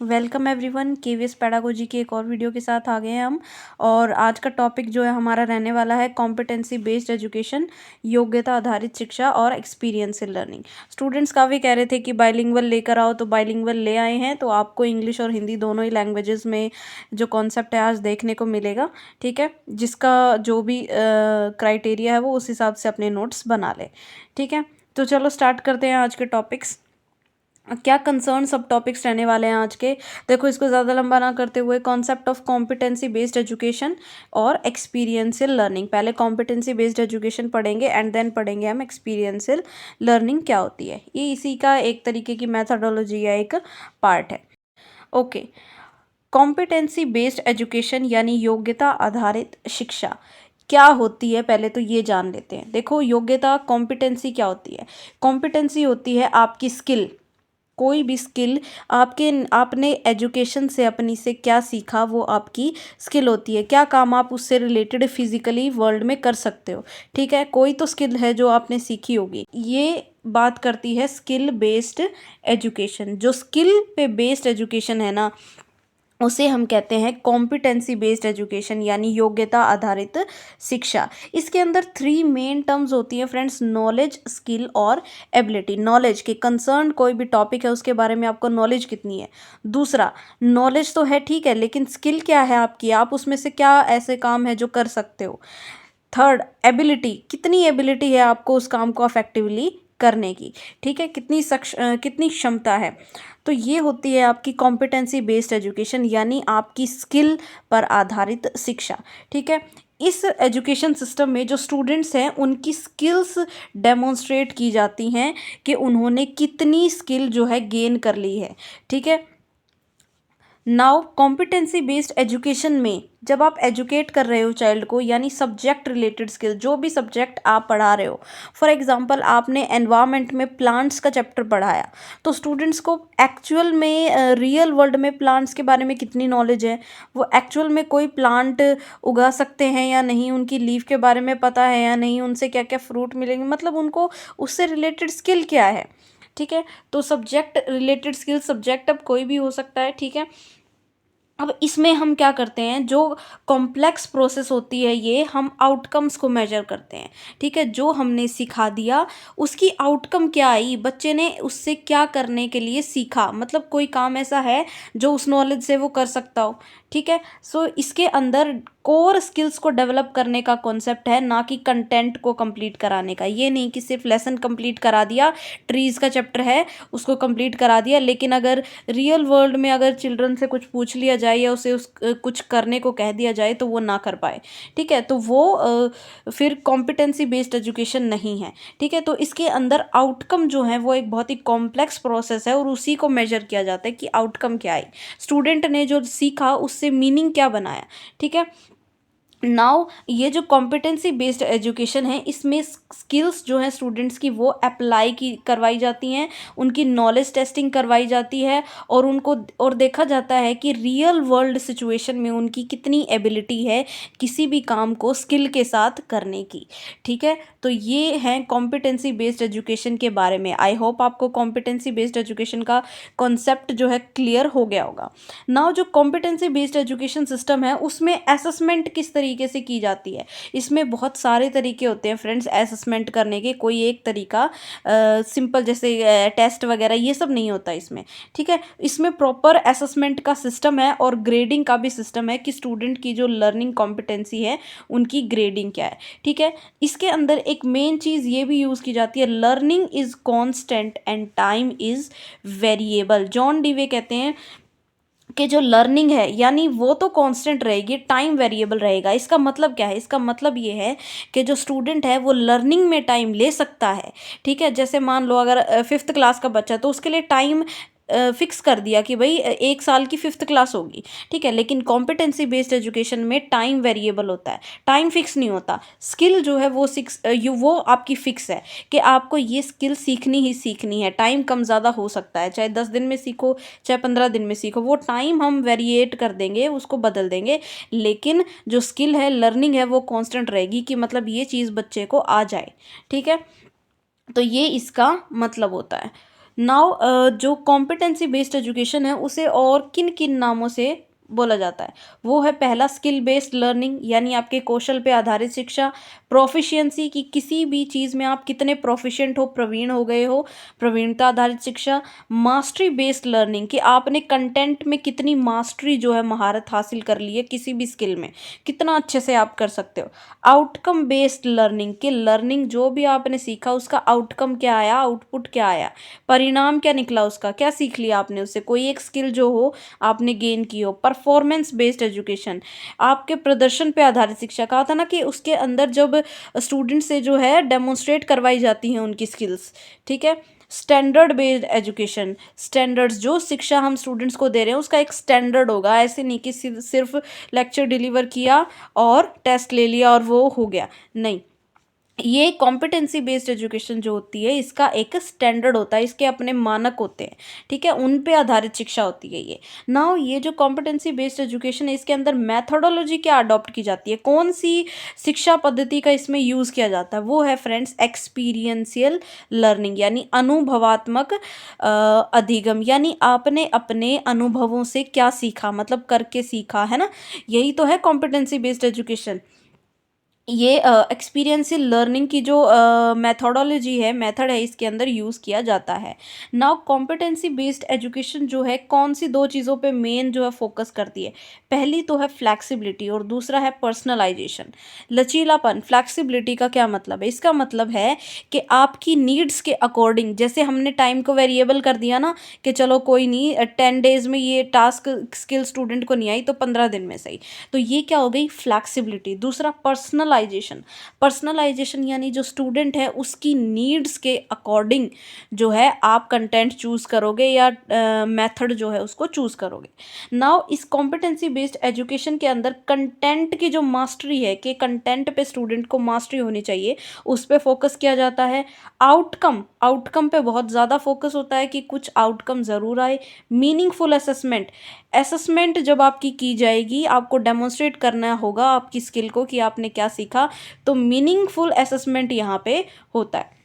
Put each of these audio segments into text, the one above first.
Welcome everyone, KVS pedagogy की एक और वीडियो के साथ आ गए हैं हम। और आज का टॉपिक जो है हमारा रहने वाला है कॉम्पिटेंसी बेस्ड एजुकेशन, योग्यता आधारित शिक्षा और एक्सपीरियंशियल लर्निंग। स्टूडेंट्स काफ़ी कह रहे थे कि बाइलिंगुअल लेकर आओ, तो बाइलिंगुअल ले आए हैं। तो आपको इंग्लिश और हिंदी दोनों ही लैंग्वेजेस में जो कॉन्सेप्ट है आज देखने को मिलेगा। ठीक है, जिसका जो भी क्राइटेरिया है वो उस हिसाब से अपने नोट्स बना ले। ठीक है, तो चलो स्टार्ट करते हैं आज के टॉपिक्स। क्या कंसर्न सब टॉपिक्स रहने वाले हैं आज के। देखो, इसको ज़्यादा लंबा ना करते हुए concept of competency based education और एक्सपीरियंशियल लर्निंग। पहले कॉम्पिटेंसी बेस्ड एजुकेशन पढ़ेंगे एंड देन पढ़ेंगे हम एक्सपीरियंशियल लर्निंग क्या होती है। ये इसी का एक तरीके की मैथडोलॉजी या एक पार्ट है। ओके, कॉम्पिटेंसी बेस्ड एजुकेशन यानी योग्यता आधारित शिक्षा क्या होती है, पहले तो ये जान लेते हैं। देखो, योग्यता कॉम्पिटेंसी क्या होती है। कॉम्पिटेंसी होती है आपकी स्किल, कोई भी स्किल आपने एजुकेशन से अपनी से क्या सीखा वो आपकी स्किल होती है। क्या काम आप उससे रिलेटेड फिजिकली वर्ल्ड में कर सकते हो। ठीक है, कोई तो स्किल है जो आपने सीखी होगी। ये बात करती है स्किल बेस्ड एजुकेशन। जो स्किल पे बेस्ड एजुकेशन है ना, उसे हम कहते हैं कॉम्पिटेंसी बेस्ड एजुकेशन यानी योग्यता आधारित शिक्षा। इसके अंदर 3 मेन टर्म्स होती हैं फ्रेंड्स, नॉलेज, स्किल और एबिलिटी। नॉलेज के कंसर्न कोई भी टॉपिक है उसके बारे में आपको नॉलेज कितनी है। दूसरा, नॉलेज तो है ठीक है, लेकिन स्किल क्या है आपकी, आप उसमें से क्या ऐसे काम है जो कर सकते हो। थर्ड, एबिलिटी, कितनी एबिलिटी है आपको उस काम को अफेक्टिवली करने की। ठीक है, कितनी क्षमता है। तो ये होती है आपकी कॉम्पिटेंसी बेस्ड एजुकेशन यानी आपकी स्किल पर आधारित शिक्षा। ठीक है, इस एजुकेशन सिस्टम में जो स्टूडेंट्स हैं उनकी स्किल्स डेमोन्स्ट्रेट की जाती हैं कि उन्होंने कितनी स्किल जो है गेन कर ली है। ठीक है, नाउ कॉम्पिटेंसी बेस्ड एजुकेशन में जब आप एजुकेट कर रहे हो चाइल्ड को, यानी सब्जेक्ट रिलेटेड स्किल, जो भी सब्जेक्ट आप पढ़ा रहे हो। फॉर एग्जांपल, आपने एनवायरनमेंट में प्लांट्स का चैप्टर पढ़ाया, तो स्टूडेंट्स को एक्चुअल में रियल वर्ल्ड में प्लांट्स के बारे में कितनी नॉलेज है, वो एक्चुअल में कोई प्लांट उगा सकते हैं या नहीं, उनकी लीफ के बारे में पता है या नहीं, उनसे क्या क्या फ्रूट मिलेंगे, मतलब उनको उससे रिलेटेड स्किल क्या है। ठीक है, तो सब्जेक्ट रिलेटेड स्किल, सब्जेक्ट अब कोई भी हो सकता है। ठीक है, अब इसमें हम क्या करते हैं, जो कॉम्प्लेक्स प्रोसेस होती है ये हम आउटकम्स को मेजर करते हैं। ठीक है, जो हमने सिखा दिया उसकी आउटकम क्या आई, बच्चे ने उससे क्या करने के लिए सीखा, मतलब कोई काम ऐसा है जो उस नॉलेज से वो कर सकता हो। ठीक है, सो इसके अंदर कोर स्किल्स को डेवलप करने का कॉन्सेप्ट है, ना कि कंटेंट को कंप्लीट कराने का। ये नहीं कि सिर्फ लेसन कंप्लीट करा दिया, ट्रीज़ का चैप्टर है उसको कंप्लीट करा दिया, लेकिन अगर रियल वर्ल्ड में अगर चिल्ड्रन से कुछ पूछ लिया जाए या उसे कुछ करने को कह दिया जाए तो वो ना कर पाए। ठीक है, तो वो फिर कॉम्पिटेंसी बेस्ड एजुकेशन नहीं है। ठीक है, तो इसके अंदर आउटकम जो है वो एक बहुत ही कॉम्प्लेक्स प्रोसेस है और उसी को मेजर किया जाता है कि आउटकम क्या आई, स्टूडेंट ने जो सीखा उससे मीनिंग क्या बनाया। ठीक है, नाउ ये जो कॉम्पिटेंसी बेस्ड एजुकेशन है इसमें स्किल्स जो हैं स्टूडेंट्स की वो अप्लाई की करवाई जाती हैं, उनकी नॉलेज टेस्टिंग करवाई जाती है और उनको और देखा जाता है कि रियल वर्ल्ड सिचुएशन में उनकी कितनी एबिलिटी है किसी भी काम को स्किल के साथ करने की। ठीक है, तो ये हैं कॉम्पिटेंसी बेस्ड एजुकेशन के बारे में। आई होप आपको कॉम्पिटेंसी बेस्ड एजुकेशन का कॉन्सेप्ट जो है क्लियर हो गया होगा। नाउ जो कॉम्पिटेंसी बेस्ड एजुकेशन सिस्टम है उसमें असेसमेंट किस तरीके से की जाती है। इसमें बहुत सारे तरीके होते हैं फ्रेंड्स असेसमेंट करने के, कोई एक तरीका सिंपल जैसे टेस्ट वगैरह ये सब नहीं होता इसमें। ठीक है, इसमें प्रॉपर असेसमेंट का सिस्टम है और ग्रेडिंग का भी सिस्टम है कि स्टूडेंट की जो लर्निंग कॉम्पिटेंसी है उनकी ग्रेडिंग क्या है। ठीक है, इसके अंदर एक मेन चीज़ ये भी यूज़ की जाती है, learning is constant and time is variable. John Dewey कहते हैं कि जो लर्निंग है यानी वो तो कांस्टेंट रहेगी, टाइम वेरिएबल रहेगा। इसका मतलब क्या है, इसका मतलब ये है कि जो स्टूडेंट है वो लर्निंग में टाइम ले सकता है। ठीक है, जैसे मान लो अगर 5th क्लास का बच्चा, तो उसके लिए टाइम फिक्स कर दिया कि भाई 1 साल की 5th क्लास होगी। ठीक है, लेकिन कॉम्पिटेंसी बेस्ड एजुकेशन में टाइम वेरिएबल होता है, टाइम फिक्स नहीं होता। स्किल जो है वो आपकी फिक्स है कि आपको ये स्किल सीखनी ही सीखनी है। टाइम कम ज़्यादा हो सकता है, चाहे 10 दिन में सीखो चाहे 15 दिन में सीखो, वो टाइम हम वेरिएट कर देंगे, उसको बदल देंगे, लेकिन जो स्किल है, लर्निंग है, वो कांस्टेंट रहेगी कि मतलब ये चीज़ बच्चे को आ जाए। ठीक है, तो ये इसका मतलब होता है। नाउ जो कॉम्पिटेंसी बेस्ड एजुकेशन है उसे और किन किन नामों से बोला जाता है, वो है पहला स्किल बेस्ड लर्निंग, यानी आपके कौशल पे आधारित शिक्षा। प्रोफिशिएंसी की किसी भी चीज़ में आप कितने प्रोफिशिएंट हो, प्रवीण हो गए हो, प्रवीणता आधारित शिक्षा। मास्टरी बेस्ड लर्निंग कि आपने कंटेंट में कितनी मास्टरी जो है महारत हासिल कर ली है, किसी भी स्किल में कितना अच्छे से आप कर सकते हो। आउटकम बेस्ड लर्निंग कि लर्निंग जो भी आपने सीखा उसका आउटकम क्या आया, आउटपुट क्या आया, परिणाम क्या निकला, उसका क्या सीख लिया आपने, उससे कोई एक स्किल जो हो आपने गेन की हो। परफॉर्मेंस बेस्ड एजुकेशन आपके प्रदर्शन पे आधारित शिक्षा, कहा था ना कि उसके अंदर जब स्टूडेंट से जो है डेमोन्स्ट्रेट करवाई जाती हैं उनकी स्किल्स, ठीक है। स्टैंडर्ड बेस्ड एजुकेशन, स्टैंडर्ड्स जो शिक्षा हम स्टूडेंट्स को दे रहे हैं उसका एक स्टैंडर्ड होगा, ऐसे नहीं कि सिर्फ लेक्चर डिलीवर किया और टेस्ट ले लिया और वो हो गया, नहीं। ये कॉम्पिटेंसी बेस्ड एजुकेशन जो होती है इसका एक स्टैंडर्ड होता है, इसके अपने मानक होते हैं, ठीक है, उन पे आधारित शिक्षा होती है ये। नाउ ये जो कॉम्पिटेंसी बेस्ड एजुकेशन है इसके अंदर मैथोडोलॉजी क्या अडॉप्ट की जाती है, कौन सी शिक्षा पद्धति का इसमें यूज़ किया जाता है, वो है फ्रेंड्स एक्सपीरियंशियल लर्निंग, यानी अनुभवात्मक अधिगम, यानी आपने अपने अनुभवों से क्या सीखा, मतलब करके सीखा है ना, यही तो है कॉम्पिटेंसी बेस्ड एजुकेशन। ये एक्सपीरियंशियल लर्निंग की जो मेथोडोलॉजी है, मेथड है, इसके अंदर यूज़ किया जाता है। नाउ कॉम्पिटेंसी बेस्ड एजुकेशन जो है कौन सी दो चीज़ों पे मेन जो है फोकस करती है, पहली तो है फ्लैक्सिबिलिटी और दूसरा है पर्सनलाइजेशन, लचीलापन। फ्लैक्सिबिलिटी का क्या मतलब है, इसका मतलब है कि आपकी नीड्स के अकॉर्डिंग, जैसे हमने टाइम को वेरिएबल कर दिया ना कि चलो कोई नहीं 10 डेज में ये टास्क स्किल स्टूडेंट को नहीं आई तो 15 दिन में सही, तो ये क्या हो गई फ्लैक्सिबिलिटी। दूसरा पर्सनलाइजेशन, पर्सनलाइजेशन यानी जो स्टूडेंट है उसकी नीड्स के अकॉर्डिंग जो है आप कंटेंट चूज़ करोगे या मेथड जो है उसको चूज़ करोगे। नाउ इस कॉम्पिटेंसी बेस्ड एजुकेशन के अंदर कंटेंट की जो मास्टरी है कि कंटेंट पे स्टूडेंट को मास्टरी होनी चाहिए, उस पर फोकस किया जाता है। आउटकम, आउटकम पे बहुत ज़्यादा फोकस होता है कि कुछ आउटकम ज़रूर आए। मीनिंगफुल असेसमेंट, असेसमेंट जब आपकी की जाएगी आपको डेमोन्स्ट्रेट करना होगा आपकी स्किल को कि आपने क्या सीखा, तो मीनिंगफुल असेसमेंट यहाँ पे होता है।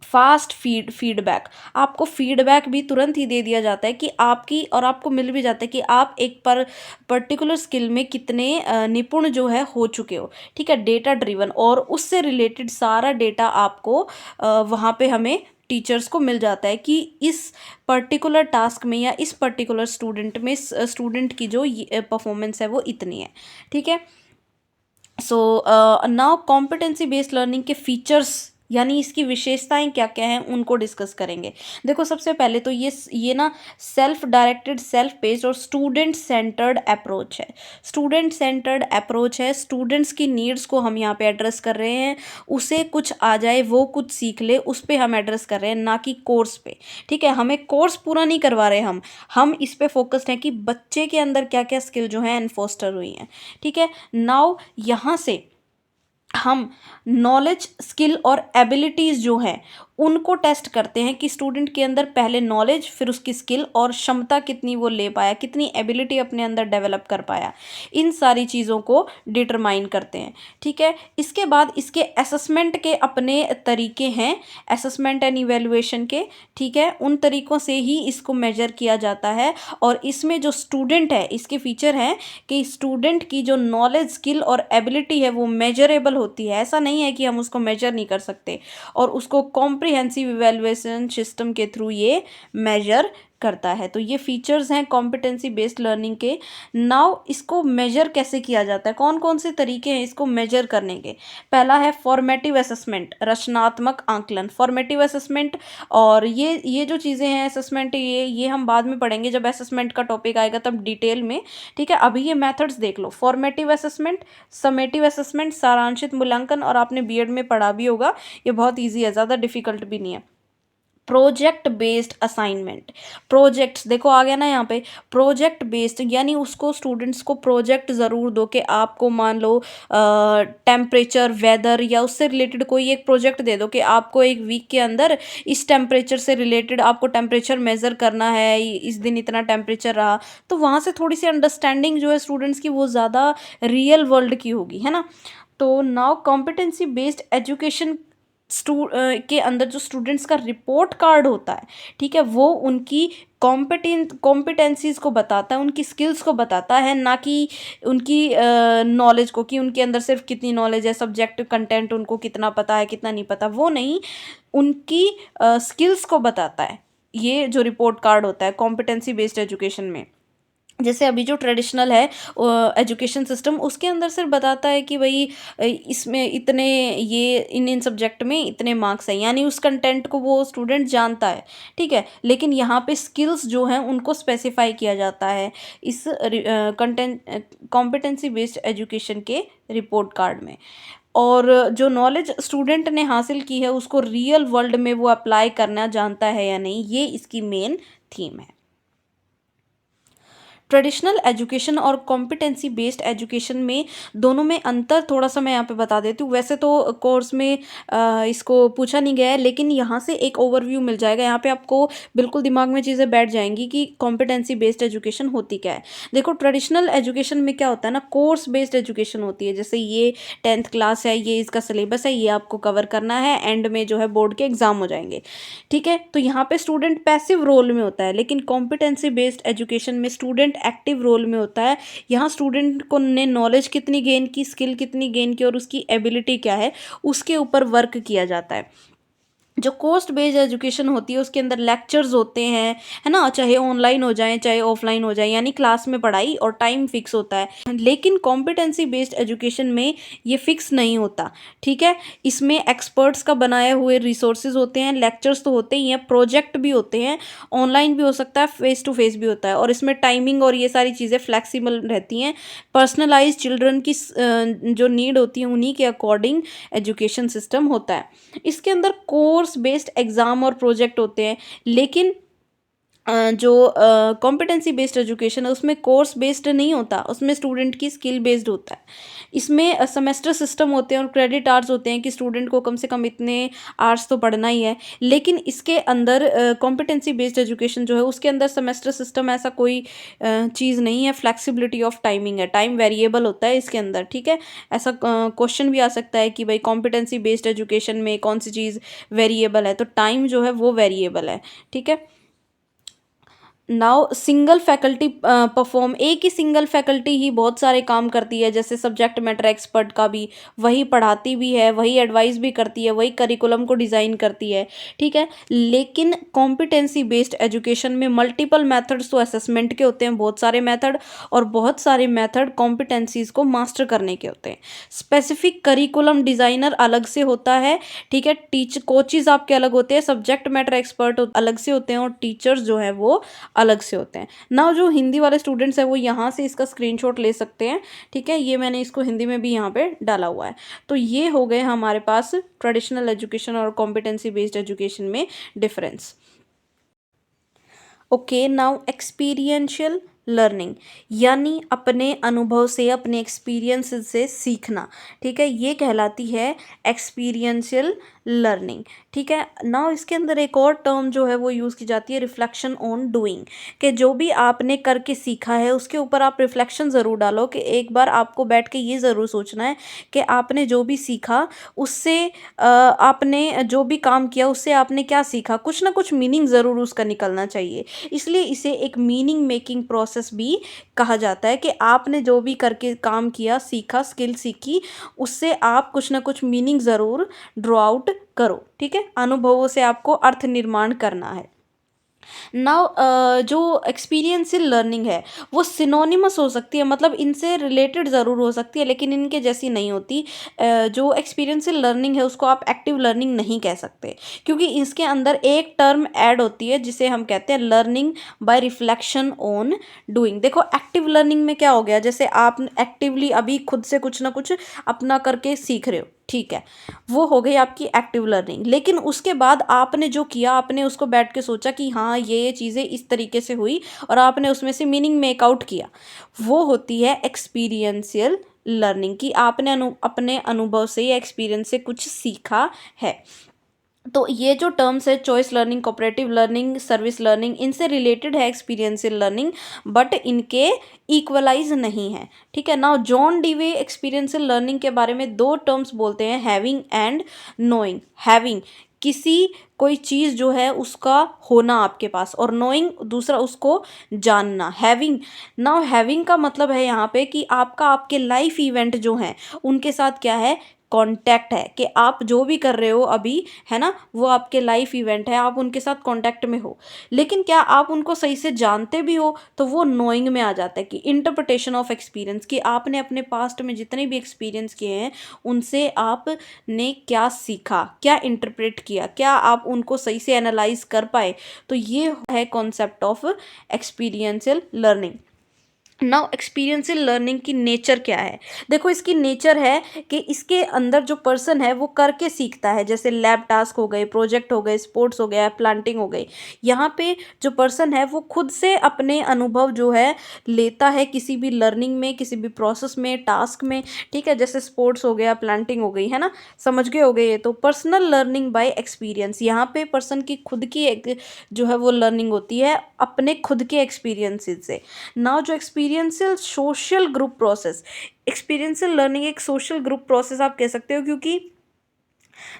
फास्ट फीडबैक, आपको फीडबैक भी तुरंत ही दे दिया जाता है कि आपकी, और आपको मिल भी जाता है कि आप एक पर्टिकुलर स्किल में कितने निपुण जो है हो चुके हो, ठीक है। डेटा ड्रिवन, और उससे रिलेटेड सारा डेटा आपको वहाँ पे हमें टीचर्स को मिल जाता है कि इस पर्टिकुलर टास्क में या इस पर्टिकुलर स्टूडेंट में स्टूडेंट की जो परफॉर्मेंस है वो इतनी है, ठीक है। So now competency based learning के फीचर्स यानी इसकी विशेषताएं क्या क्या हैं उनको डिस्कस करेंगे। देखो सबसे पहले तो ये ना सेल्फ डायरेक्टेड, सेल्फ पेस्ड और स्टूडेंट सेंटर्ड अप्रोच है। स्टूडेंट सेंटर्ड अप्रोच है, स्टूडेंट्स की नीड्स को हम यहाँ पे एड्रेस कर रहे हैं, उसे कुछ आ जाए वो कुछ सीख ले उस पर हम एड्रेस कर रहे हैं, ना कि कोर्स पे, ठीक है। हमें कोर्स पूरा नहीं करवा रहे हम इस पे फोकस्ड हैं कि बच्चे के अंदर क्या क्या स्किल जो है एनफोस्टर हुई हैं, ठीक है। नाउ यहाँ से हम नॉलेज, स्किल और एबिलिटीज़ जो हैं उनको टेस्ट करते हैं कि स्टूडेंट के अंदर पहले नॉलेज, फिर उसकी स्किल और क्षमता कितनी वो ले पाया, कितनी एबिलिटी अपने अंदर डेवलप कर पाया, इन सारी चीज़ों को डिटरमाइन करते हैं, ठीक है। इसके बाद इसके असेसमेंट के अपने तरीके हैं, असेसमेंट एंड इवेलुएशन के, ठीक है। उन तरीक़ों से ही इसको मेजर किया जाता है, और इसमें जो स्टूडेंट है इसके फीचर हैं कि स्टूडेंट की जो नॉलेज, स्किल और एबिलिटी है वो मेजरेबल होती है। ऐसा नहीं है कि हम उसको मेजर नहीं कर सकते, और उसको कॉम्प्रिहेंसिव इवैल्यूएशन सिस्टम के थ्रू ये मेजर करता है। तो ये फीचर्स हैं कॉम्पिटेंसी बेस्ड लर्निंग के। नाउ इसको मेजर कैसे किया जाता है, कौन कौन से तरीके हैं इसको मेजर करने के। पहला है फॉर्मेटिव असेसमेंट, रचनात्मक आंकलन, फॉर्मेटिव असेसमेंट। और ये जो चीज़ें हैं असेसमेंट, ये हम बाद में पढ़ेंगे जब असेसमेंट का टॉपिक आएगा तब डिटेल में, ठीक है। अभी ये मेथड्स देख लो, फॉर्मेटिव असेसमेंट, समेटिव असेसमेंट, सारांशित मूल्यांकन, और आपने बीएड में पढ़ा भी होगा, ये बहुत ईजी है, ज़्यादा डिफिकल्ट भी नहीं है। प्रोजेक्ट बेस्ड असाइनमेंट, प्रोजेक्ट्स देखो आ गया ना यहाँ पे, प्रोजेक्ट बेस्ड यानी उसको स्टूडेंट्स को प्रोजेक्ट ज़रूर दो कि आपको मान लो टेम्परेचर, वेदर या उससे रिलेटेड कोई एक प्रोजेक्ट दे दो कि आपको एक वीक के अंदर इस टेम्परेचर से रिलेटेड आपको टेम्परेचर मेज़र करना है, इस दिन इतना टेम्परेचर रहा, तो वहाँ से थोड़ी सी अंडरस्टैंडिंग जो है स्टूडेंट्स की वो ज़्यादा रियल वर्ल्ड की होगी, है ना। तो नाउ कॉम्पिटेंसी बेस्ड एजुकेशन के अंदर जो स्टूडेंट्स का रिपोर्ट कार्ड होता है, ठीक है, वो उनकी कॉम्पिटेंसीज को बताता है, उनकी स्किल्स को बताता है, ना कि उनकी नॉलेज को, कि उनके अंदर सिर्फ कितनी नॉलेज है, सब्जेक्ट कंटेंट उनको कितना पता है कितना नहीं पता, वो नहीं, उनकी स्किल्स को बताता है ये जो रिपोर्ट कार्ड होता है कॉम्पिटेंसी बेस्ड एजुकेशन में। जैसे अभी जो ट्रेडिशनल है एजुकेशन सिस्टम, उसके अंदर सिर्फ बताता है कि भाई इसमें इतने, ये इन सब्जेक्ट में इतने मार्क्स हैं, यानी उस कंटेंट को वो स्टूडेंट जानता है, ठीक है। लेकिन यहाँ पे स्किल्स जो हैं उनको स्पेसिफाई किया जाता है इस कंटेंट कॉम्पिटेंसी बेस्ड एजुकेशन के रिपोर्ट कार्ड में। और जो नॉलेज स्टूडेंट ने हासिल की है उसको रियल वर्ल्ड में वो अप्लाई करना जानता है या नहीं, ये इसकी मेन थीम है। ट्रेडिशनल एजुकेशन और कॉम्पिटेंसी बेस्ड एजुकेशन में दोनों में अंतर थोड़ा सा मैं यहाँ पे बता देती हूँ। वैसे तो कोर्स में इसको पूछा नहीं गया है, लेकिन यहाँ से एक ओवरव्यू मिल जाएगा, यहाँ पे आपको बिल्कुल दिमाग में चीज़ें बैठ जाएंगी कि कॉम्पिटेंसी बेस्ड एजुकेशन होती क्या है। देखो, ट्रेडिशनल एजुकेशन में क्या होता है ना, कोर्स बेस्ड एजुकेशन होती है। जैसे ये 10th क्लास है, ये इसका सिलेबस है, ये आपको कवर करना है, एंड में जो है बोर्ड के एग्जाम हो जाएंगे, ठीक है। तो यहाँ पे स्टूडेंट पैसिव रोल में होता है, लेकिन कॉम्पिटेंसी बेस्ड एजुकेशन में स्टूडेंट एक्टिव रोल में होता है। यहाँ स्टूडेंट को ने नॉलेज कितनी गेन की, स्किल कितनी गेन की और उसकी एबिलिटी क्या है, उसके ऊपर वर्क किया जाता है। जो कोर्स बेस्ड एजुकेशन होती है उसके अंदर लेक्चर्स होते हैं, है ना, चाहे ऑनलाइन हो जाए चाहे ऑफलाइन हो जाए, यानी क्लास में पढ़ाई और टाइम फिक्स होता है। लेकिन कॉम्पिटेंसी बेस्ड एजुकेशन में ये फिक्स नहीं होता, ठीक है। इसमें एक्सपर्ट्स का बनाए हुए रिसोर्सेज होते हैं, लेक्चर्स तो होते ही हैं, प्रोजेक्ट भी होते हैं, ऑनलाइन भी हो सकता है, फेस टू फेस भी होता है, और इसमें टाइमिंग और ये सारी चीज़ें फ्लेक्सिबल रहती हैं। पर्सनलाइज चिल्ड्रन की जो नीड होती है उन्हीं के अकॉर्डिंग एजुकेशन सिस्टम होता है। इसके अंदर कोर्स बेस्ड एग्ज़ाम और प्रोजेक्ट होते हैं, लेकिन जो कॉम्पिटेंसी बेस्ड एजुकेशन है उसमें कोर्स बेस्ड नहीं होता, उसमें स्टूडेंट की स्किल बेस्ड होता है। इसमें सेमेस्टर सिस्टम होते हैं और क्रेडिट आवर्स होते हैं कि स्टूडेंट को कम से कम इतने आवर्स तो पढ़ना ही है। लेकिन इसके अंदर कॉम्पिटेंसी बेस्ड एजुकेशन जो है उसके अंदर सेमेस्टर सिस्टम ऐसा कोई चीज़ नहीं है, फ्लेक्सिबिलिटी ऑफ टाइमिंग है, टाइम वेरिएबल होता है इसके अंदर, ठीक है। ऐसा क्वेश्चन भी आ सकता है कि भाई कॉम्पिटेंसी बेस्ड एजुकेशन में कौन सी चीज़ वेरिएबल है, तो टाइम जो है वो वेरिएबल है, ठीक है। नाउ सिंगल फैकल्टी परफॉर्म, एक ही सिंगल फैकल्टी ही बहुत सारे काम करती है, जैसे सब्जेक्ट मैटर एक्सपर्ट का भी, वही पढ़ाती भी है, वही एडवाइस भी करती है, वही करिकुलम को डिज़ाइन करती है, ठीक है। लेकिन कॉम्पिटेंसी बेस्ड एजुकेशन में मल्टीपल मेथड्स तो असेसमेंट के होते हैं, बहुत सारे मेथड, और बहुत सारे मेथड कॉम्पिटेंसीज को मास्टर करने के होते हैं। स्पेसिफिक करिकुलम डिज़ाइनर अलग से होता है, ठीक है। कोचेज आपके अलग होते हैं, सब्जेक्ट मैटर एक्सपर्ट अलग से होते हैं, और टीचर्स जो है वो अलग से होते हैं ना। जो हिंदी वाले स्टूडेंट्स हैं वो यहाँ से इसका स्क्रीनशॉट ले सकते हैं, ठीक है। ये मैंने इसको हिंदी में भी यहाँ पे डाला हुआ है। तो ये हो गए हमारे पास ट्रेडिशनल एजुकेशन और कॉम्पिटेंसी बेस्ड एजुकेशन में difference. Okay, now experiential learning, यानी अपने अनुभव से, अपने एक्सपीरियंस से सीखना, ठीक है, ये कहलाती है एक्सपीरियंशियल लर्निंग, ठीक है। नाउ इसके अंदर एक और टर्म जो है वो यूज़ की जाती है, रिफ्लेक्शन ऑन डूइंग, कि जो भी आपने करके सीखा है उसके ऊपर आप रिफ्लेक्शन ज़रूर डालो, कि एक बार आपको बैठ के ये ज़रूर सोचना है कि आपने जो भी सीखा उससे आपने जो भी काम किया उससे आपने क्या सीखा, कुछ ना कुछ मीनिंग ज़रूर उसका निकलना चाहिए। इसलिए इसे एक मीनिंग मेकिंग प्रोसेस भी कहा जाता है, कि आपने जो भी करके काम किया, सीखा, स्किल सीखी, उससे आप कुछ ना कुछ मीनिंग ज़रूर ड्रॉ आउट करो, ठीक है। अनुभवों से आपको अर्थ निर्माण करना है। नाउ जो एक्सपीरियंशियल लर्निंग है वो सिनोनिमस हो सकती है, मतलब इनसे रिलेटेड ज़रूर हो सकती है लेकिन इनके जैसी नहीं होती। जो एक्सपीरियंशियल लर्निंग है उसको आप एक्टिव लर्निंग नहीं कह सकते, क्योंकि इसके अंदर एक टर्म ऐड होती है जिसे हम कहते हैं learning by reflection on doing. देखो, एक्टिव लर्निंग में क्या हो गया, जैसे आप एक्टिवली अभी खुद से कुछ ना कुछ अपना करके सीख रहे हो, ठीक है, वो हो गई आपकी एक्टिव लर्निंग। लेकिन उसके बाद आपने जो किया, आपने उसको बैठ के सोचा कि हाँ ये चीज़ें इस तरीके से हुई और आपने उसमें से मीनिंग मेक आउट किया, वो होती है एक्सपीरियंशियल लर्निंग, कि आपने अपने अनुभव से या एक्सपीरियंस से कुछ सीखा है। तो ये जो टर्म्स है choice learning, cooperative learning, service learning, इनसे रिलेटेड है एक्सपीरियंशियल लर्निंग, बट इनके इक्वलाइज नहीं है। ठीक है। नाउ जॉन डीवे एक्सपीरियंशियल लर्निंग के बारे में दो टर्म्स बोलते हैं, हैविंग एंड नोइंग। हैविंग किसी कोई चीज़ जो है उसका होना आपके पास, और नोइंग दूसरा उसको जानना। हैविंग, नाउ हैविंग का मतलब है यहाँ पे कि आपका आपके लाइफ इवेंट जो हैं उनके साथ क्या है, कांटेक्ट है, कि आप जो भी कर रहे हो अभी, है ना, वो आपके लाइफ इवेंट है, आप उनके साथ कांटेक्ट में हो। लेकिन क्या आप उनको सही से जानते भी हो, तो वो नोइंग में आ जाता है, कि इंटरप्रिटेशन ऑफ एक्सपीरियंस, कि आपने अपने पास्ट में जितने भी एक्सपीरियंस किए हैं उनसे आपने क्या सीखा, क्या इंटरप्रेट किया, क्या आप उनको सही से एनालाइज कर पाए। तो ये है concept of experiential learning. Now experiential learning की नेचर क्या है? देखो इसकी नेचर है कि इसके अंदर जो पर्सन है वो करके सीखता है, जैसे लैब टास्क हो गए, प्रोजेक्ट हो गए, स्पोर्ट्स हो गया, प्लांटिंग हो गई। यहाँ पे जो पर्सन है वो खुद से अपने अनुभव जो है लेता है किसी भी लर्निंग में, किसी भी प्रोसेस में, टास्क में। ठीक है, जैसे स्पोर्ट्स हो गया, प्लांटिंग हो गई, है ना, समझ गए हो गए ये। तो पर्सनल लर्निंग बाय एक्सपीरियंस, यहाँ पे पर्सन की खुद की एक जो है वो लर्निंग होती है अपने खुद के एक्सपीरियंसेस से। नाउ जो experiential social group process, experiential learning एक सोशल ग्रुप प्रोसेस आप कह सकते हो, क्योंकि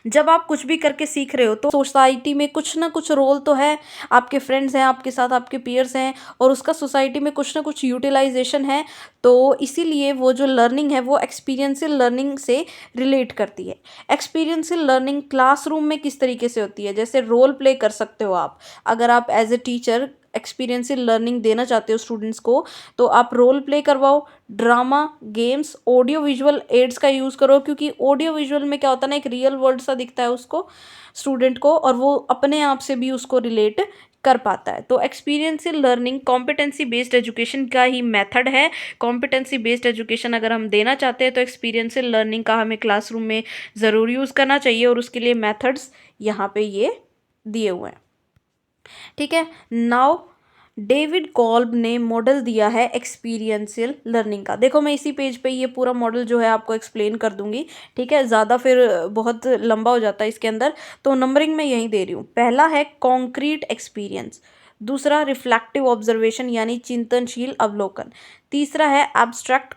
जब आप कुछ भी करके सीख रहे हो तो सोसाइटी में कुछ ना कुछ रोल तो है, आपके फ्रेंड्स हैं आपके साथ, आपके पीयर्स हैं, और उसका सोसाइटी में कुछ ना कुछ यूटिलाइजेशन है। तो इसीलिए वो जो लर्निंग है वो एक्सपीरियंशियल लर्निंग से रिलेट करती है। एक्सपीरियंशियल लर्निंग क्लासरूम में किस तरीके से होती है, जैसे रोल प्ले कर सकते हो आप, अगर आप as a teacher experiential learning देना चाहते हो स्टूडेंट्स को, तो आप रोल प्ले करवाओ, drama, games, audio visual aids का यूज़ करो, क्योंकि ऑडियो विजुअल में क्या होता है ना, एक रियल वर्ल्ड सा दिखता है उसको, स्टूडेंट को, और वो अपने आप से भी उसको रिलेट कर पाता है। तो experiential learning competency based education का ही मेथड है। कॉम्पिटेंसी बेस्ड एजुकेशन अगर हम देना चाहते हैं तो एक्सपीरियंशियल लर्निंग का हमें क्लासरूम में ज़रूर यूज़ करना चाहिए, और उसके लिए मेथड्स यहाँ पे ये दिए हुए हैं। ठीक है। नाउ डेविड कॉल्ब ने मॉडल दिया है एक्सपीरियंशियल लर्निंग का। देखो मैं इसी पेज पे ये पूरा मॉडल जो है आपको एक्सप्लेन कर दूंगी। ठीक है, ज़्यादा फिर बहुत लंबा हो जाता है इसके अंदर, तो नंबरिंग मैं यहीं दे रही हूँ। पहला है कॉन्क्रीट एक्सपीरियंस, दूसरा रिफ्लेक्टिव ऑब्जर्वेशन यानी चिंतनशील अवलोकन, तीसरा है एब्स्ट्रैक्ट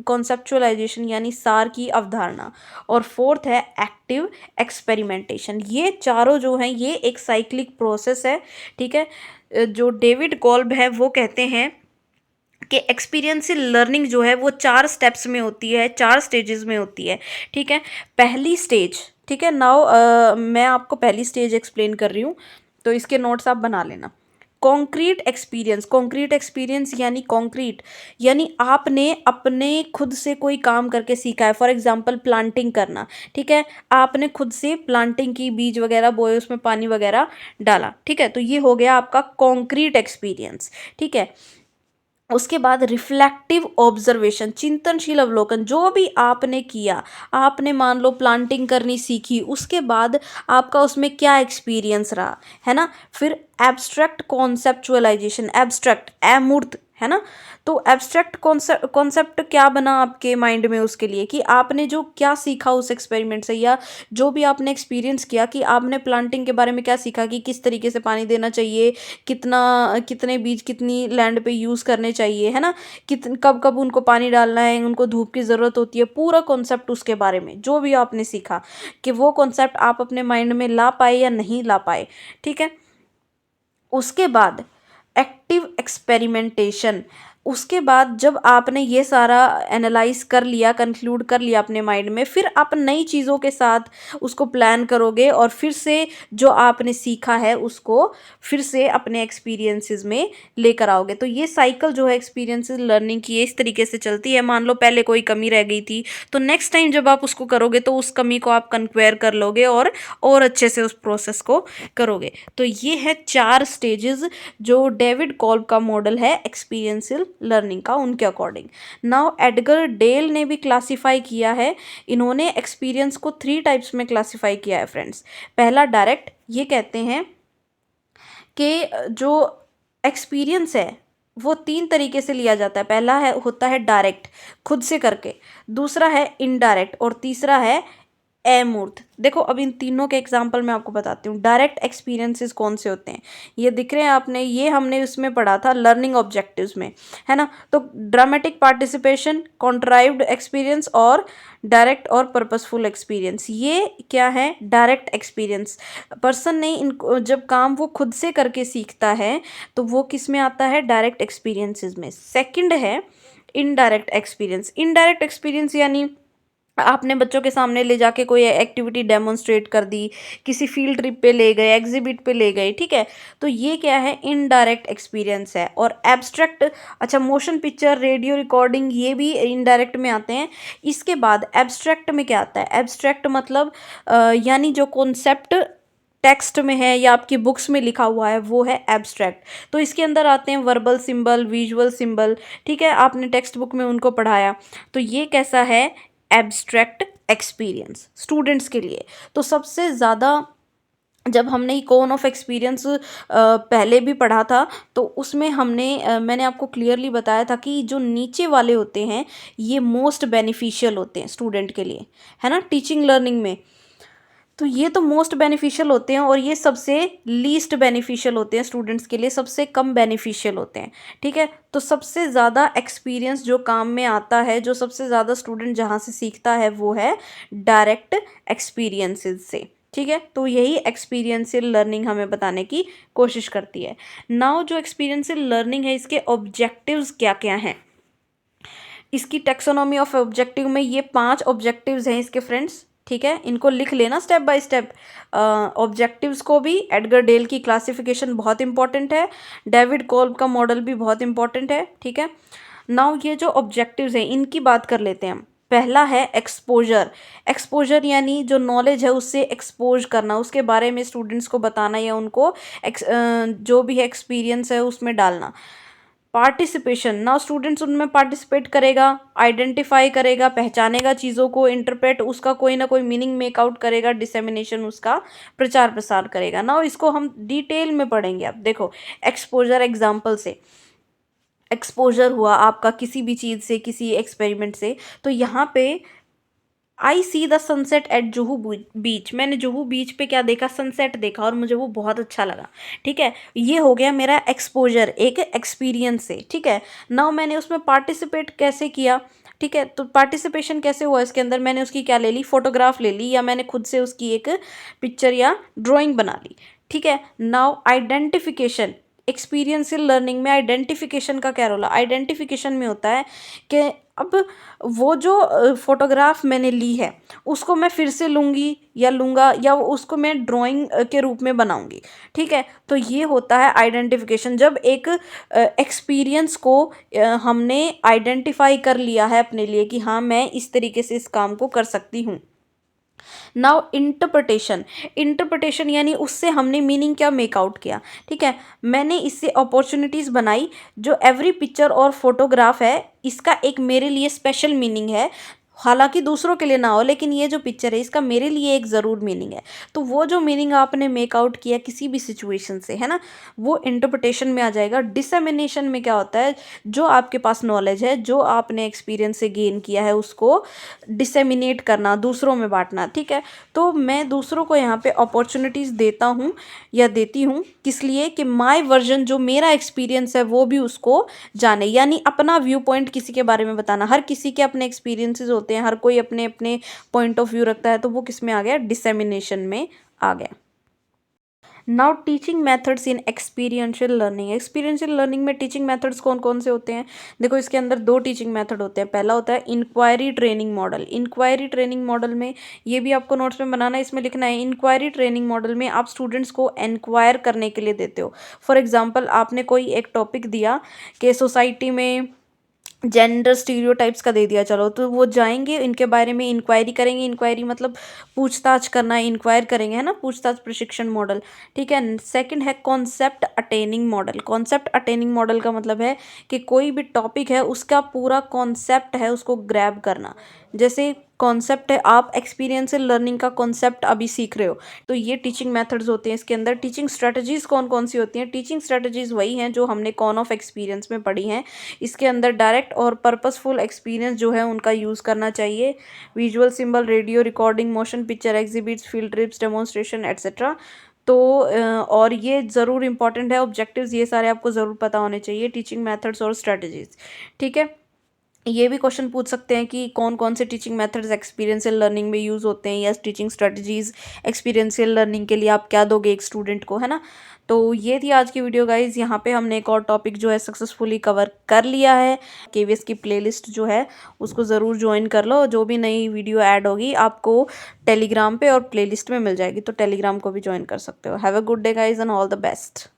कॉन्सेप्चुअलाइजेशन यानी सार की अवधारणा, और फोर्थ है एक्टिव एक्सपेरिमेंटेशन। ये चारों जो हैं ये एक साइक्लिक प्रोसेस है। ठीक है, जो डेविड कॉल्ब है वो कहते हैं कि एक्सपीरियंशियल लर्निंग जो है वो 4 स्टेप्स में होती है, 4 स्टेजेस में होती है। ठीक है, पहली स्टेज, ठीक है, नाउ मैं आपको पहली स्टेज एक्सप्लेन कर रही हूँ, तो इसके नोट्स आप बना लेना। कॉन्क्रीट एक्सपीरियंस, कॉन्क्रीट एक्सपीरियंस यानी कॉन्क्रीट यानी आपने अपने खुद से कोई काम करके सीखा है, फॉर एग्जांपल प्लांटिंग करना। ठीक है, आपने खुद से प्लांटिंग की, बीज वगैरह बोए, उसमें पानी वगैरह डाला। ठीक है, तो ये हो गया आपका कॉन्क्रीट एक्सपीरियंस। ठीक है, उसके बाद रिफ्लेक्टिव ऑब्जर्वेशन, चिंतनशील अवलोकन, जो भी आपने किया, आपने मान लो प्लांटिंग करनी सीखी, उसके बाद आपका उसमें क्या एक्सपीरियंस रहा, है ना। फिर एब्स्ट्रैक्ट कॉन्सेप्चुअलाइजेशन, एब्स्ट्रैक्ट अमूर्त, है ना। तो एब्स्ट्रैक्ट कॉन्सेप्ट क्या बना आपके माइंड में उसके लिए, कि आपने जो क्या सीखा उस एक्सपेरिमेंट से, या जो भी आपने एक्सपीरियंस किया, कि आपने प्लांटिंग के बारे में क्या सीखा, कि किस तरीके से पानी देना चाहिए, कितना, कितने बीज कितनी लैंड पे यूज़ करने चाहिए, है ना, कब कब उनको पानी डालना है, उनको धूप की ज़रूरत होती है, पूरा कॉन्सेप्ट उसके बारे में जो भी आपने सीखा, कि वो कॉन्सेप्ट आप अपने माइंड में ला पाए या नहीं ला पाए। ठीक है, उसके बाद एक्टिव एक्सपेरिमेंटेशन, उसके बाद जब आपने ये सारा एनालाइज कर लिया, कंक्लूड कर लिया अपने माइंड में, फिर आप नई चीज़ों के साथ उसको प्लान करोगे, और फिर से जो आपने सीखा है उसको फिर से अपने एक्सपीरियंसेस में लेकर आओगे। तो ये साइकिल जो है एक्सपीरियंसेस लर्निंग की, ये इस तरीके से चलती है। मान लो पहले कोई कमी रह गई थी, तो नेक्स्ट टाइम जब आप उसको करोगे तो उस कमी को आप कन्क्वेयर कर लोगे, और अच्छे से उस प्रोसेस को करोगे। तो ये है 4 स्टेजेस जो डेविड कॉल्ब का मॉडल है एक्सपीरियंशियल लर्निंग का, उनके अकॉर्डिंग। नाउ एडगर डेल ने भी क्लासिफाई किया है, इन्होंने एक्सपीरियंस को 3 टाइप्स में क्लासिफाई किया है फ्रेंड्स। पहला डायरेक्ट, ये कहते हैं कि जो एक्सपीरियंस है वो 3 तरीके से लिया जाता है। पहला है होता है डायरेक्ट, खुद से करके, दूसरा है इनडायरेक्ट, और तीसरा है अमूर्त। देखो अब इन तीनों के एग्जाम्पल मैं आपको बताती हूँ। डायरेक्ट एक्सपीरियंसेस कौन से होते हैं, ये दिख रहे हैं आपने, ये हमने उसमें पढ़ा था लर्निंग ऑब्जेक्टिव्स में, है ना। तो ड्रामेटिक पार्टिसिपेशन, कॉन्ट्राइव्ड एक्सपीरियंस और डायरेक्ट और पर्पसफुल एक्सपीरियंस, ये क्या है, डायरेक्ट एक्सपीरियंस। पर्सन ने इनको जब काम वो खुद से करके सीखता है तो वो किस में आता है, डायरेक्ट एक्सपीरियंसेस में। सेकंड है इनडायरेक्ट एक्सपीरियंस। इनडायरेक्ट एक्सपीरियंस यानी आपने बच्चों के सामने ले जाके कोई एक्टिविटी डेमोन्स्ट्रेट कर दी, किसी फील्ड ट्रिप पे ले गए, एग्जिबिट पे ले गए, ठीक है, तो ये क्या है, इनडायरेक्ट एक्सपीरियंस है। और एब्स्ट्रैक्ट, अच्छा मोशन पिक्चर, रेडियो रिकॉर्डिंग, ये भी इनडायरेक्ट में आते हैं। इसके बाद एब्स्ट्रैक्ट में क्या आता है, एब्स्ट्रैक्ट मतलब यानी जो कॉन्सेप्ट टेक्स्ट में है या आपकी बुक्स में लिखा हुआ है वो है एब्स्ट्रैक्ट। तो इसके अंदर आते हैं वर्बल सिंबल, विजुअल सिंबल, ठीक है, आपने टेक्स्ट बुक में उनको पढ़ाया। तो ये कैसा है, एब्स्ट्रैक्ट एक्सपीरियंस स्टूडेंट्स के लिए। तो सबसे ज़्यादा जब हमने इकोन ऑफ एक्सपीरियंस पहले भी पढ़ा था तो उसमें मैंने आपको क्लियरली बताया था कि जो नीचे वाले होते हैं ये मोस्ट बेनिफिशियल होते हैं स्टूडेंट के लिए, है ना, टीचिंग लर्निंग में। तो ये तो मोस्ट बेनिफिशियल होते हैं और ये सबसे लीस्ट बेनिफिशियल होते हैं स्टूडेंट्स के लिए, सबसे कम बेनिफिशियल होते हैं, ठीक है। तो सबसे ज़्यादा एक्सपीरियंस जो काम में आता है, जो सबसे ज़्यादा स्टूडेंट जहाँ से सीखता है वो है डायरेक्ट एक्सपीरियंसेस से, ठीक है। तो यही एक्सपीरियंशियल लर्निंग हमें बताने की कोशिश करती है। नाउ जो एक्सपीरियंशियल लर्निंग है इसके ऑब्जेक्टिव्स क्या क्या हैं, इसकी टेक्सोनॉमी ऑफ ऑब्जेक्टिव में ये 5 ऑब्जेक्टिव्स हैं इसके फ्रेंड्स, ठीक है, इनको लिख लेना स्टेप बाय स्टेप। ऑब्जेक्टिव्स को भी एडगर डेल की क्लासिफिकेशन बहुत इंपॉर्टेंट है, डेविड कोल्ब का मॉडल भी बहुत इंपॉर्टेंट है, ठीक है। नाउ ये जो ऑब्जेक्टिव्स हैं इनकी बात कर लेते हैं हम। पहला है एक्सपोजर। एक्सपोजर यानी जो नॉलेज है उससे एक्सपोज करना, उसके बारे में स्टूडेंट्स को बताना या उनको जो भी है एक्सपीरियंस है उसमें डालना। पार्टिसिपेशन, नाउ स्टूडेंट्स उनमें पार्टिसिपेट करेगा, आइडेंटिफाई करेगा, पहचानेगा चीज़ों को, इंटरप्रेट उसका कोई ना कोई मीनिंग मेक आउट करेगा, डिसेमिनेशन उसका प्रचार प्रसार करेगा। नाउ इसको हम डिटेल में पढ़ेंगे। अब देखो एक्सपोजर एग्जाम्पल से, एक्सपोजर हुआ आपका किसी भी चीज़ से, किसी एक्सपेरिमेंट से, तो यहाँ पे I see the sunset at Juhu beach, मैंने जुहू बीच पे क्या देखा, सनसेट देखा और मुझे वो बहुत अच्छा लगा, ठीक है। ये हो गया मेरा एक्सपोजर एक एक्सपीरियंस से, ठीक है। नाउ मैंने उसमें पार्टिसिपेट कैसे किया, ठीक है, तो पार्टिसिपेशन कैसे हुआ इसके अंदर, मैंने उसकी क्या ले ली, फोटोग्राफ ले ली या मैंने खुद से उसकी एक पिक्चर या ड्राइंग बना ली, ठीक है। नाउ आइडेंटिफिकेशन, एक्सपीरियंशियल लर्निंग में आइडेंटिफिकेशन का क्या रोल है, आइडेंटिफिकेशन में होता है कि अब वो जो फोटोग्राफ मैंने ली है उसको मैं फिर से लूँगी या लूँगा या उसको मैं ड्राइंग के रूप में बनाऊँगी, ठीक है। तो ये होता है आइडेंटिफिकेशन, जब एक एक्सपीरियंस को हमने आइडेंटिफाई कर लिया है अपने लिए कि हाँ मैं इस तरीके से इस काम को कर सकती हूँ। नाउ इंटरप्रटेशन, इंटरप्रटेशन यानी उससे हमने मीनिंग क्या मेक आउट किया, ठीक है। मैंने इससे अपॉर्चुनिटीज़ बनाई, जो एवरी पिक्चर और फोटोग्राफ है इसका एक मेरे लिए स्पेशल मीनिंग है, हालांकि दूसरों के लिए ना हो, लेकिन ये जो पिक्चर है इसका मेरे लिए एक ज़रूर मीनिंग है। तो वो जो मीनिंग आपने मेक आउट किया किसी भी सिचुएशन से, है ना, वो इंटरप्रटेशन में आ जाएगा। डिसेमिनेशन में क्या होता है, जो आपके पास नॉलेज है, जो आपने एक्सपीरियंस से गेन किया है उसको डिसेमिनेट करना, दूसरों में बांटना, ठीक है। तो मैं दूसरों को यहाँ पे अपॉर्चुनिटीज़ देता हूँ या देती हूँ, किस लिए कि माय वर्जन, जो मेरा एक्सपीरियंस है वो भी उसको जाने, यानी अपना व्यू पॉइंट किसी के बारे में बताना। हर किसी के अपने एक्सपीरियंसेस होते हैं, हर कोई अपने अपने पॉइंट ऑफ व्यू रखता है, तो वो किस में आ गया, डिसेमिनेशन में आ गया। Now teaching methods in experiential learning, experiential learning में टीचिंग मेथड्स कौन कौन से होते हैं, देखो इसके अंदर 2 टीचिंग मेथड होते हैं। पहला होता है inquiry training model. Inquiry training model में, ये भी आपको नोट्स में बनाना है, इसमें लिखना है इंक्वायरी ट्रेनिंग मॉडल में आप स्टूडेंट्स को इंक्वायर करने के लिए देते हो। फॉर एग्जाम्पल आपने कोई एक टॉपिक दिया कि सोसाइटी में जेंडर स्टीरियोटाइप्स का दे दिया, चलो तो वो जाएंगे इनके बारे में इंक्वायरी करेंगे। इंक्वायरी मतलब पूछताछ करना, इंक्वायर करेंगे, है ना, पूछताछ प्रशिक्षण मॉडल, ठीक है। सेकंड है concept attaining model. Concept attaining model का मतलब है कि कोई भी टॉपिक है उसका पूरा कॉन्सेप्ट है उसको ग्रैब करना। जैसे कॉन्सेप्ट है, आप एक्सपीरियंशियल लर्निंग का कॉन्सेप्ट अभी सीख रहे हो। तो ये टीचिंग मेथड्स होते हैं। इसके अंदर टीचिंग स्ट्रेटजीज कौन कौन सी होती हैं? टीचिंग स्ट्रेटजीज वही हैं जो हमने कॉन ऑफ एक्सपीरियंस में पढ़ी हैं। इसके अंदर डायरेक्ट और पर्पसफुल एक्सपीरियंस जो है उनका यूज़ करना चाहिए। Visual, symbol, radio recording, motion picture exhibits, field trips, demonstration etcetera. तो और ये ज़रूर इंपॉर्टेंट है, ऑब्जेक्टिव्स ये सारे आपको ज़रूर पता होने चाहिए, टीचिंग मेथड्स और स्ट्रेटजीज। ठीक है, ये भी क्वेश्चन पूछ सकते हैं कि कौन कौन से टीचिंग मेथड्स एक्सपीरियंशियल लर्निंग में यूज़ होते हैं, या टीचिंग स्ट्रेटजीज एक्सपीरियंशियल लर्निंग के लिए आप क्या दोगे एक स्टूडेंट को, है ना। तो ये थी आज की वीडियो गाइज। यहाँ पे हमने एक और टॉपिक जो है सक्सेसफुली कवर कर लिया है। केवीएस की प्लेलिस्ट जो है उसको ज़रूर ज्वाइन कर लो। जो भी नई वीडियो ऐड होगी आपको टेलीग्राम पे और प्लेलिस्ट में मिल जाएगी, तो टेलीग्राम को भी ज्वाइन कर सकते हो। Have a good day guys and all the best.